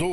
2